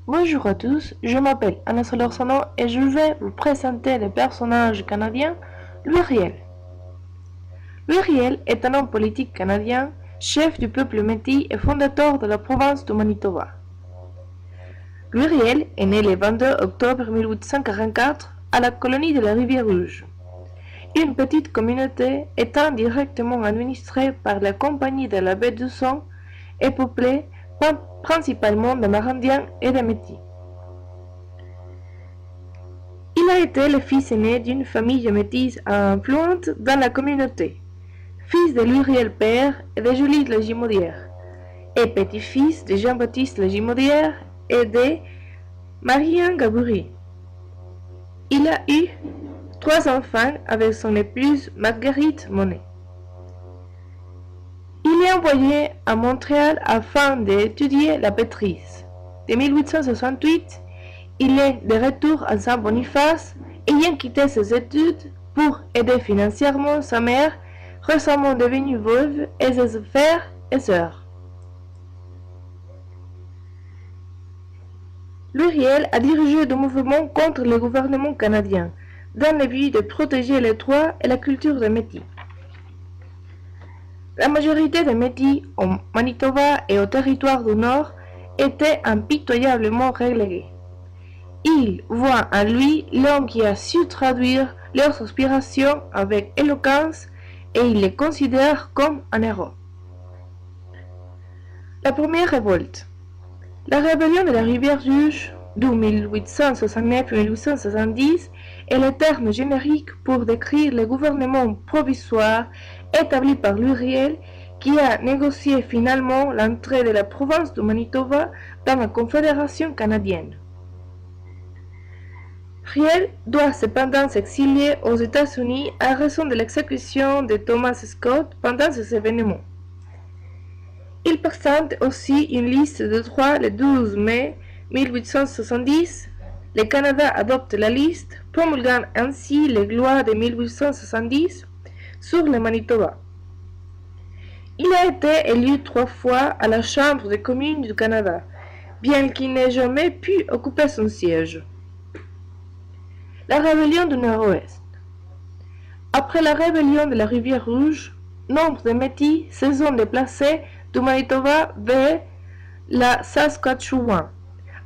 Bonjour à tous, je m'appelle Anna Solorzano et je vais vous présenter le personnage canadien Louis Riel. Louis Riel est un homme politique canadien, chef du peuple métis et fondateur de la province du Manitoba. Louis Riel est né le 22 octobre 1844 à la colonie de la Rivière-Rouge, une petite communauté étant directement administrée par la Compagnie de la baie du Son et peuplée principalement d'Amérindiens et de Métis. Il a été le fils aîné d'une famille métisse influente dans la communauté, fils de Louis Riel père et de Julie Lagimaudière, et petit-fils de Jean-Baptiste Lagimaudière et de Marie-Anne Gabourey. Il a eu 3 enfants avec son épouse Marguerite Monet. Il est envoyé à Montréal afin d'étudier la maîtrise. De 1868, il est de retour à Saint-Boniface, ayant quitté ses études pour aider financièrement sa mère, récemment devenue veuve, et ses frères et sœurs. Louis Riel a dirigé des mouvements contre le gouvernement canadien, dans le but de protéger les droits et la culture des Métis. La majorité des Métis au Manitoba et au territoire du Nord étaient impitoyablement relégués. Ils voient en lui l'homme qui a su traduire leurs aspirations avec éloquence et ils les considèrent comme un héros. La première révolte. La rébellion de la Rivière-Rouge de 1869-1870 est le terme générique pour décrire le gouvernement provisoire établi par Louis Riel qui a négocié finalement l'entrée de la province du Manitoba dans la Confédération canadienne. Riel doit cependant s'exilier aux États-Unis à raison de l'exécution de Thomas Scott pendant ces événements. Il présente aussi une liste de droits le 12 mai 1870. Le Canada adopte la liste, promulguant ainsi les lois de 1870 sur le Manitoba. Il a été élu 3 fois à la Chambre des communes du Canada, bien qu'il n'ait jamais pu occuper son siège. La rébellion du Nord-Ouest. Après la rébellion de la Rivière-Rouge, nombre de Métis se sont déplacés du Manitoba vers la Saskatchewan,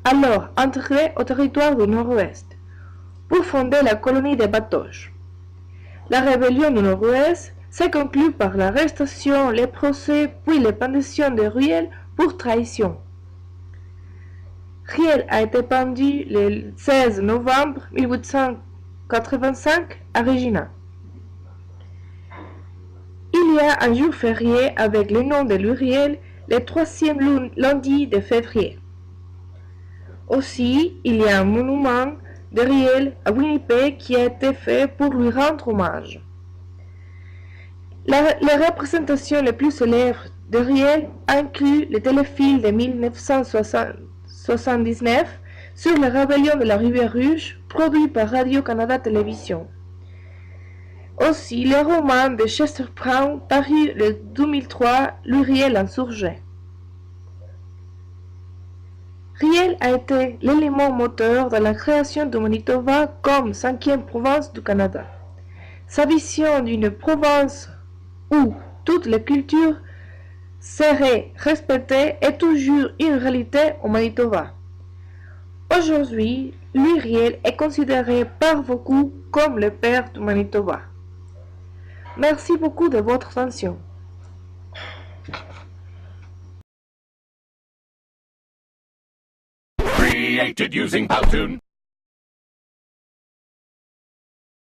alors intégrée au territoire du Nord-Ouest, pour fonder la colonie des Batoches. La rébellion du Nord-Ouest s'est conclue par l'arrestation, les procès puis les pendations de Riel pour trahison. Riel a été pendu le 16 novembre 1885 à Regina. Il y a un jour férié avec le nom de Louis Riel, le 3e lundi de février. Aussi, il y a un monument de Riel à Winnipeg qui a été fait pour lui rendre hommage. Les représentations les plus célèbres de Riel incluent le téléfilm de 1979 sur la rébellion de la Rivière-Rouge, produit par Radio-Canada Télévision. Aussi, le roman de Chester Brown, paru en 2003, Louis Riel insurgé. Riel a été l'élément moteur de la création du Manitoba comme 5e province du Canada. Sa vision d'une province où toutes les cultures seraient respectées est toujours une réalité au Manitoba. Aujourd'hui, Louis Riel est considéré par beaucoup comme le père du Manitoba. Merci beaucoup de votre attention. Created using Powtoon.